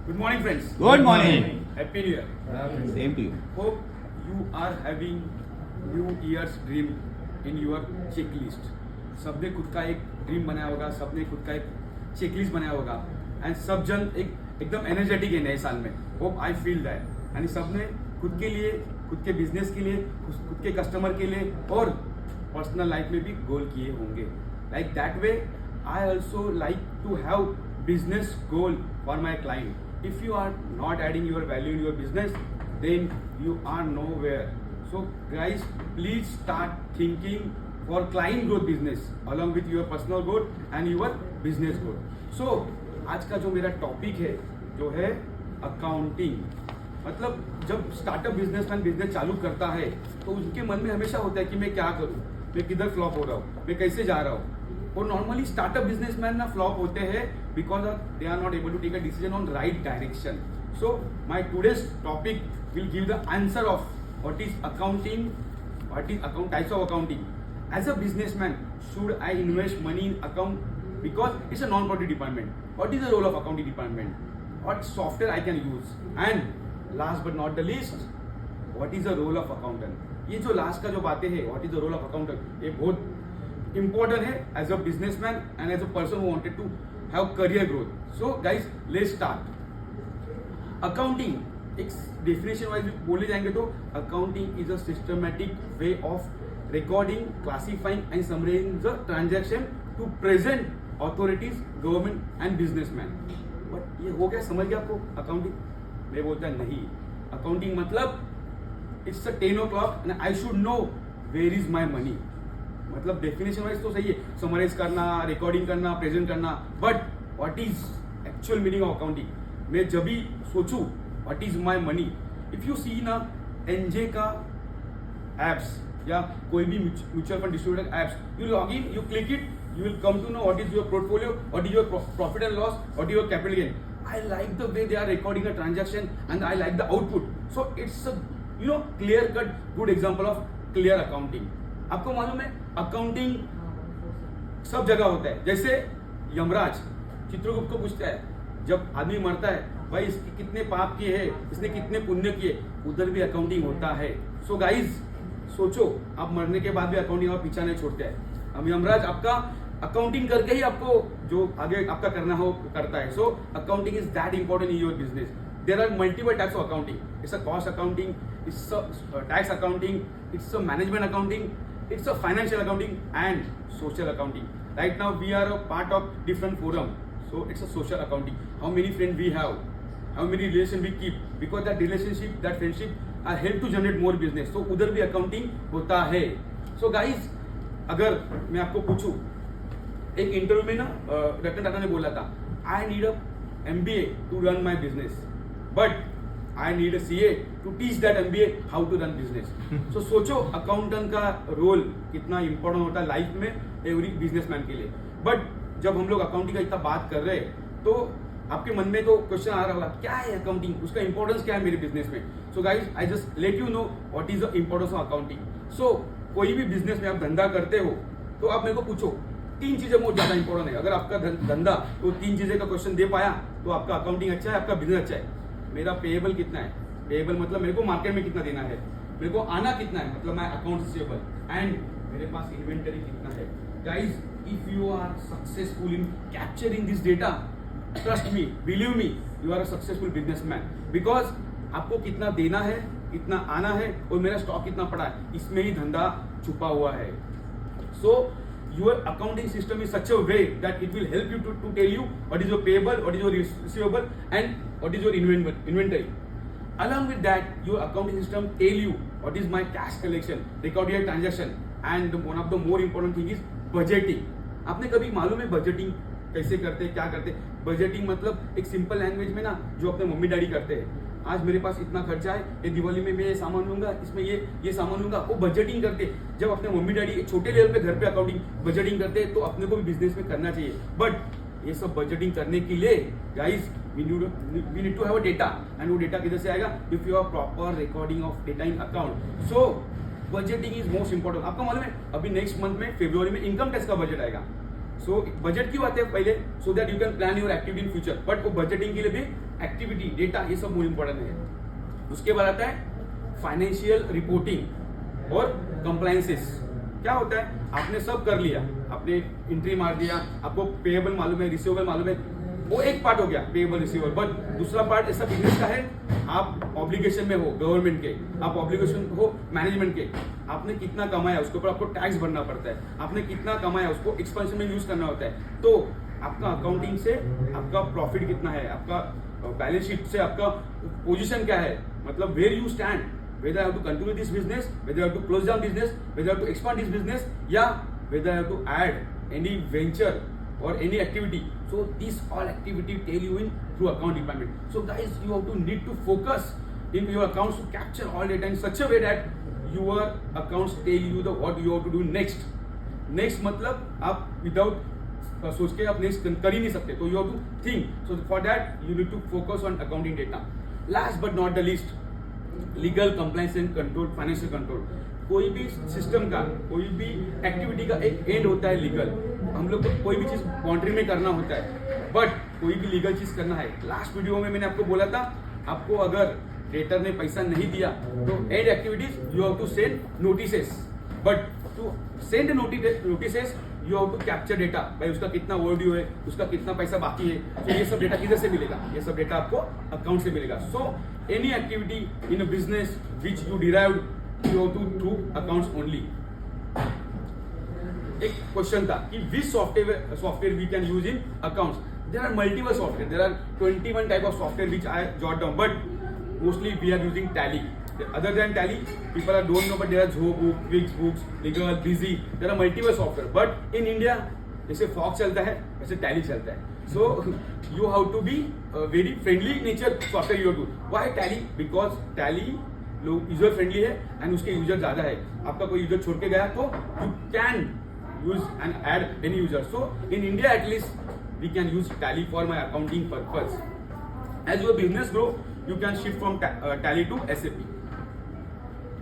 Good morning, friends. Good morning. Happy New Year. Same to you. Hope you are having New Year's dream in your checklist. सबने खुद का एक dream बनाया होगा, सबने खुद का एक चेकलिस्ट बनाया होगा एंड सब जन एकदम एनर्जेटिक है नए साल में. Hope I feel that. And सबने खुद के लिए, खुद के बिजनेस के लिए, खुद के कस्टमर के लिए और पर्सनल लाइफ में भी गोल किए होंगे. Like that way I also like to have business goal for my client. If you are not adding your value in your business, then you are nowhere. So guys, please start thinking for client growth business along with your personal goal and your business goal. So आज का जो मेरा topic है जो है accounting. मतलब जब startup businessman business चालू करता है तो उनके मन में हमेशा होता है कि मैं क्या करूं, मैं किधर फ्लॉप हो रहा हूं, मैं कैसे जा रहा हूं. और नॉर्मली स्टार्टअप बिजनेसमैन ना फ्लॉप होते हैं because they are not able to take a decision on right direction. So my today's topic will give the answer of what is accounting, what is account types of accounting. As a businessman should I invest money in account because it's a non profit department. What is the role of accounting department, what software I can use, and last but not the least what is the role of accountant. ये जो last का जो बातें हैं, what is the role of accountant, ये बहुत important है as a businessman and as a person who wanted to have career growth. So guys, let's start. Accounting एक definition wise बोले जाएंगे तो accounting is a systematic way of recording, classifying and summarizing the transaction to present authorities, government and businessman. But ये हो गया, समझ गया आपको accounting? मैं बोलता नहीं. Accounting मतलब it's a 10 o'clock and I should know where is my money. मतलब डेफिनेशन वाइज तो सही है, समराइज करना, रिकॉर्डिंग करना, प्रेजेंट करना, but what is actual meaning of accounting. मैं जब भी सोचूं what is my money, if you see ना एनजे का एप्स या कोई भी mutual fund distributor apps, you log in, you click it, you will come to know what is your portfolio, what is your profit and loss, what is your capital gain. I like the way they are recording a transaction and I like the output. So it's a clear cut good example of clear accounting. आपको मालूम है accounting सब जगह होता है. जैसे यमराज चित्रगुप्त को पूछता है जब आदमी मरता है, भाई इसके कितने पाप किए हैं, इसने कितने पुण्य किए, उधर भी अकाउंटिंग होता है. सो गाइज सोचो, आप मरने के बाद भी अकाउंटिंग आप पीछा नहीं छोड़ते हैं. अब यमराज आपका अकाउंटिंग करके ही आपको जो आगे आपका करना हो करता है. So accounting is that important in your business. There are multiple types of accounting. It's a cost accounting, it's a tax accounting, it's a management accounting, it's a financial accounting and social accounting. Right now we are a part of different forum, so it's a social accounting. How many friends we have, how many relation we keep, because that relationship, that friendship are help to generate more business. So उधर भी accounting होता है. So guys, अगर मैं आपको पूछूं, एक interview में ना रतन टाटा ने बोला था, I need a MBA to run my business. But I need a CA to teach that MBA how to run business. So सोचो अकाउंटेंट का रोल कितना इंपॉर्टेंट होता है लाइफ में एवरी बिजनेसमैन के लिए. बट जब हम लोग अकाउंटिंग का इतना बात कर रहे हैं तो आपके मन में तो क्वेश्चन आ रहा होगा, क्या है अकाउंटिंग, उसका इंपॉर्टेंस क्या है मेरे बिजनेस में. So guys I just let you know what is the importance of accounting. So कोई भी बिजनेस में आप धंधा करते हो तो आप मेरे को पूछो, तीन चीजें बहुत ज्यादा इंपॉर्टेंट है. अगर आपका धंधा तो तीन चीजें का क्वेश्चन दे पाया तो आपका अकाउंटिंग अच्छा है, आपका बिजनेस अच्छा है. मेरा पेएबल कितना है, पेएबल मतलब मेरे को मार्केट में कितना देना है, मेरे को आना कितना है, मतलब मैं अकाउंट रिसीवेबल, एंड मेरे पास इन्वेंटरी कितना है. Guys, if you are successful in capturing this data, trust me, believe me, you are a successful businessman. Because आपको कितना देना है, कितना आना है और मेरा स्टॉक कितना पड़ा है, इसमें ही धंधा छुपा हुआ है. सो your accounting system is such a way that it will help you to tell you what is your payable, what is your receivable and what is your inventory. Along with that, your accounting system tell you what is my cash collection, record your transaction, and one of the more important thing is budgeting. आपने कभी मालूम है budgeting कैसे करते हैं, क्या करते हैं? बजटिंग मतलब एक सिंपल लैंग्वेज में ना जो अपने मम्मी डैडी करते हैं, आज मेरे पास इतना खर्चा है, ये दिवाली में मैं ये सामान लूंगा, इसमें ये सामान लूंगा, वो बजटिंग करते. जब अपने मम्मी डैडी छोटे लेवल पे घर पे अकाउंटिंग बजटिंग करते हैं तो अपने को भी बिजनेस में करना चाहिए. बट ये सब बजटिंग करने के लिए guys we need to have a data, and वो डेटा किधर से आएगा, if you are proper recording of data in account. So budgeting is most important. आपको मालूम है अभी नेक्स्ट मंथ में फरवरी में इनकम टैक्स का बजट आएगा. सो बजट क्यों आते हैं पहले, so that you can plan your activity in future, but वो बजटिंग के लिए भी एक्टिविटी डेटा ये सब मोर इंपॉर्टेंट है। उसके बाद आता है फाइनेंशियल रिपोर्टिंग और कंप्लायंसेस। क्या होता है, आपने सब कर लिया, आपने एंट्री मार दिया, आपको पेएबल मालूम है, रिसीवेबल मालूम है, वो एक पार्ट हो गया पेएबल रिसीवेबल, बट दूसरा पार्ट ऐसा बिजनेस का है, आप ऑब्लिगेशन में हो गवर्नमेंट के, आप ऑब्लिगेशन हो मैनेजमेंट के, आपने कितना कमाया उसके ऊपर आपको टैक्स भरना पड़ता है, आपने कितना कमाया उसको एक्सपेंशन में यूज करना होता है। तो आपका अकाउंटिंग से आपका प्रॉफिट कितना है, आपका बैलेंस शीट से आपका पोजीशन क्या है, मतलब where you stand, whether I have to continue this business, whether I have to close down business, whether I have to expand this business, या whether I have to add any venture or any activity. So these all activity tell you in through account department. So guys, you have to need to focus in your accounts to capture all data in such a way that your accounts tell you the what you have to do next. Next मतलब आप without सोच के आप next कर ही नहीं सकते, तो you have to think, so for that you need to focus on accounting data. Last but not the least, legal compliance and control, financial control. कोई भी सिस्टम का, कोई भी एक्टिविटी का एक एंड होता है लीगल। हम लोग को कोई भी चीज बाउंड्री में करना होता है, बट कोई भी लीगल चीज करना है। लास्ट वीडियो में मैंने आपको बोला था, आपको अगर क्रेडिटर ने पैसा नहीं दिया तो and activities you have to send notices, but to send notices you have to capture data, भाई उसका कितना ओवरड्यू है, उसका कितना पैसा बाकी है। तो ये सब डेटा किधर से मिलेगा, ये सब डेटा आपको अकाउंट से मिलेगा। So any activity in a business which you derived you have to through accounts only. एक क्वेश्चन था कि which software we can use in accounts. There are multiple software, there are 21 type of software which I jot down, but mostly we are using Tally. Other than Tally, people don't know, but there are ZoBook, QuickBooks, Legal, Busy. There are multiple software. But in India, जैसे Fox चलता है, वैसे Tally चलता है. So you have to be very friendly nature software you have to. Why Tally? Because Tally लोग user friendly है and उसके user ज्यादा है। आपका कोई यूजर छोड़ के गया तो you can use and add any user. So in India at least we can use Tally for my accounting purpose. As your business grow, you can shift from Tally to SAP.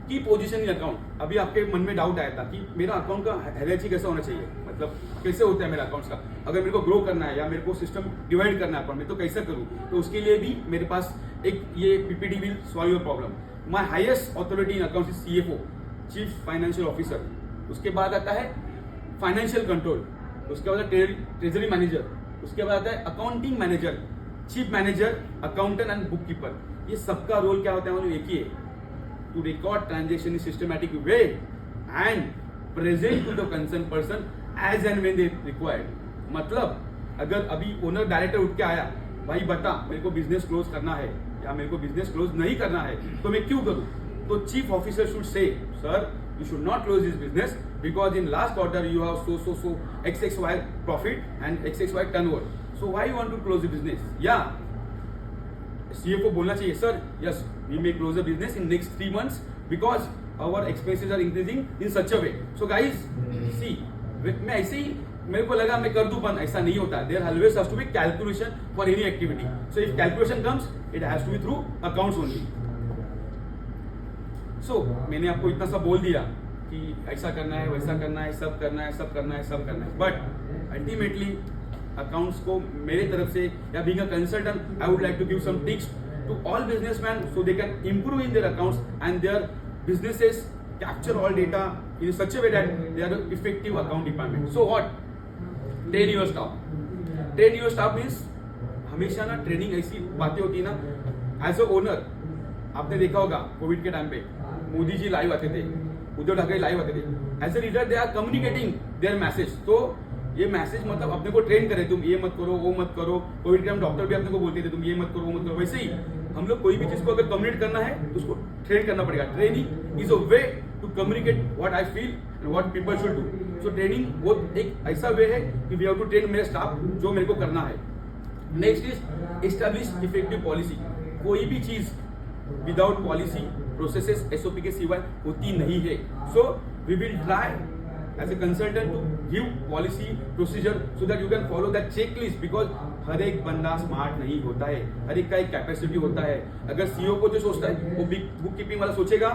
की position in account. अभी आपके मन में doubt आया था कि मेरा account का हेरेजी कैसा होना चाहिए, मतलब कैसे होता है मेरा अकाउंट्स का, अगर मेरे को ग्रो करना है या मेरे को सिस्टम डिवाइड करना है अकाउंट में तो कैसे करूं। तो उसके लिए भी मेरे पास एक ये PPT will solve your problem. My highest authority in accounts is CFO, chief financial officer. उसके बाद आता है फाइनेंशियल कंट्रोल, उसके बाद ट्रेजरी मैनेजर, उसके बाद आता है accounting manager, chief manager, accountant and book keeper. ये सबका रोल क्या होता है, मतलब एक ही है, to record transaction in systematic way and present to the concerned person as and when they required। मतलब अगर अभी ओनर डायरेक्टर उठ के आया, भाई बता मेरे को बिजनेस क्लोज करना है या मेरे को बिजनेस क्लोज नहीं करना है तो मैं क्यों करूं, तो chief officer should say sir you should not close this business because in last quarter you have so XXY profit and XXY turnover, so why you want to close the business. या CFO बोलना चाहिए sir yes we may close the business in next 3 months because our expenses are increasing in such a way. So guys see, मैं ऐसे ही मेरे को लगा मैं कर दूं, पर ऐसा नहीं होता। There always has to be calculation for any activity. So if calculation comes it has to be through accounts only. So मैंने आपको इतना सा बोल दिया कि ऐसा करना है, वैसा करना है, सब करना है, सब करना है, सब करना है, बट अल्टीमेटली अकाउंट्स को मेरे तरफ से या being a consultant I would like to give some tips to all businessman so they can improve in their accounts and their businesses capture all data in such a way that they are effective account department. So what, train your staff. Train your staff means हमेशा ना training ऐसी बातें होती है ना, as a owner आपने देखा होगा कोविड के टाइम पे मोदी जी लाइव आते थे, उद्धव ठाकरे लाइव आते थे, as a leader they are communicating their message. तो ये मैसेज मतलब अपने को ट्रेन करे, तुम ये मत करो, वो मत करो। कोविड के टाइम डॉक्टर भी अपने को बोलते थे तुम ये मत करो, वो मत करो। वैसे ही हम लोग कोई भी चीज को अगर कम्युनिकेट करना है तो उसको ट्रेन करना पड़ेगा। Training is a way to communicate what I feel and what people should do. So training वो एक ऐसा वे है कि वी हैव टू ट्रेन मेरे स्टाफ जो मेरे को करना है। Next is establish effective policy. कोई भी चीज विदाउट पॉलिसी प्रोसेसेस SOP के सिवाय होती नहीं है। So we will try as a consultant to give policy procedure so that you can follow that checklist because हर एक बंदा स्मार्ट नहीं होता है, हर एक का एक कैपेसिटी होता है। अगर CEO को जो सोचता है वो बुक कीपिंग वाला सोचेगा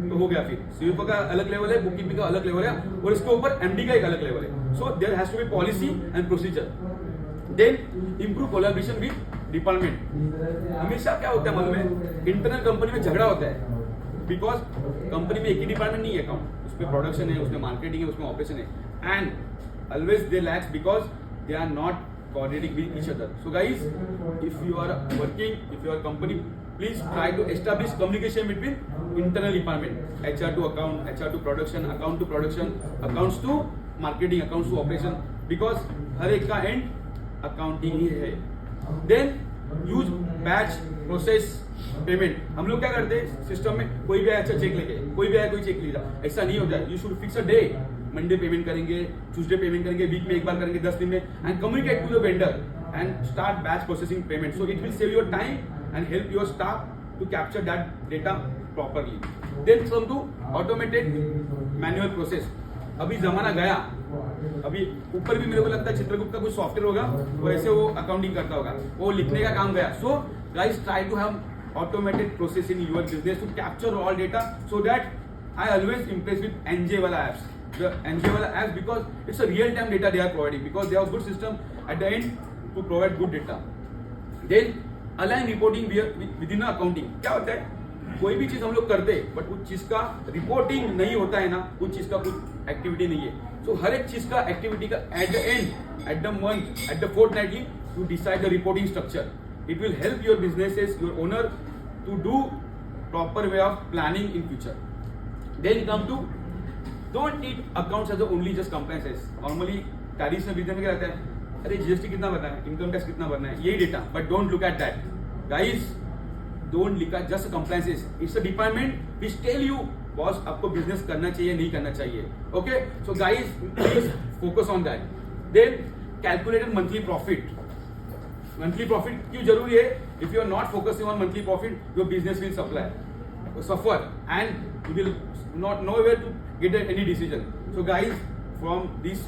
तो हो गया। फिर सीईओ का अलग लेवल है, बुक कीपिंग का अलग लेवल है, और इसके ऊपर एमडी का एक अलग लेवल है। So there has to be policy and procedure. Then improve collaboration with department. हमेशा क्या होता है मालूम है, इंटरनल कंपनी में झगड़ा होता है, बिकॉज कंपनी में एक ही डिपार्टमेंट नहीं है, अकाउंट उसमें प्रोडक्शन है, उसमें मार्केटिंग है, उसमें ऑपरेशन है, and always they lacks because they are not coordinating with each other. So guys, if you are working, if your company, please try to establish communication between internal department, HR to account, HR to production, account to production, accounts to marketing, accounts to operation, because हर एक का end accounting ही है। Then use batch process payment. हम लोग क्या करते हैं system में, कोई भी आया अच्छा चेक लेके, कोई भी आया कोई चेक ले जाए, ऐसा नहीं होता है। You should fix a day, Monday payment करेंगे, ट्यूसडे पेमेंट करेंगे, वीक में एक बार करेंगे, 10 दिन में, and communicate to the vendor and start batch processing payment. So it will save your time and help your staff to capture that data properly. Then come to automated manual process. अभी जमाना गया, अभी ऊपर भी मेरे को लगता है चित्रगुप्त का कुछ सॉफ्टवेयर होगा, वैसे वो अकाउंटिंग करता होगा, वो लिखने का काम गया। So guys try to have automated process in your business to capture all data, so that I always impress with NJ wala apps. The NJ wala apps, because it's a real time data they are providing, because they have good system at the end to provide good data. Then align reporting within accounting. क्या होता है, कोई भी चीज हम लोग करते हैं बट उस चीज का रिपोर्टिंग नहीं होता है ना, उस चीज का कुछ एक्टिविटी नहीं है। सो हर एक चीज का एक्टिविटी का at the end, at the month, at the fortnightly to decide the reporting structure. It will help your businesses, your owner, to do proper way of planning in future. Then come to, don't treat accounts as only just compliances. Normally tariffs में business में क्या रहता है, अरे GST कितना भरना है, income tax कितना भरना है, यही data, but don't look at that. Guys, don't look at just compliances. It's a department which tell you boss आपको बिजनेस करना चाहिए नहीं करना चाहिए। Okay, so guys please focus on that. Then calculated monthly profit. Monthly profit क्यों जरूरी है? If you are not focusing on monthly profit, your business will suffer and you will not know where to get any decision. So guys from this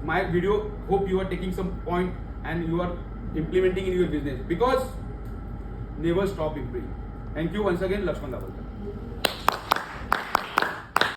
my video, hope you are taking some point and you are implementing in your business, because never stop improving. Thank you once again, Lakshman Dabal.